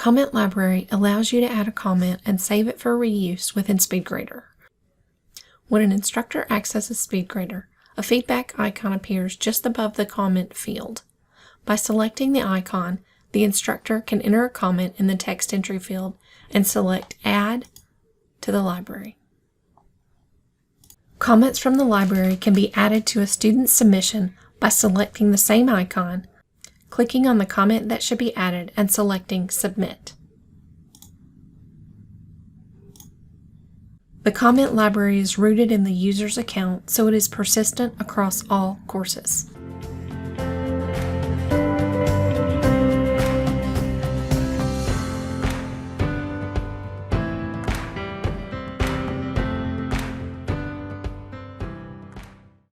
comment library allows you to add a comment and save it for reuse within SpeedGrader. When an instructor accesses SpeedGrader, a feedback icon appears just above the comment field. By selecting the icon, the instructor can enter a comment in the text entry field and select Add to the library. Comments from the library can be added to a student's submission by selecting the same icon, clicking on the comment that should be added, and selecting Submit. The comment library is rooted in the user's account, so it is persistent across all courses.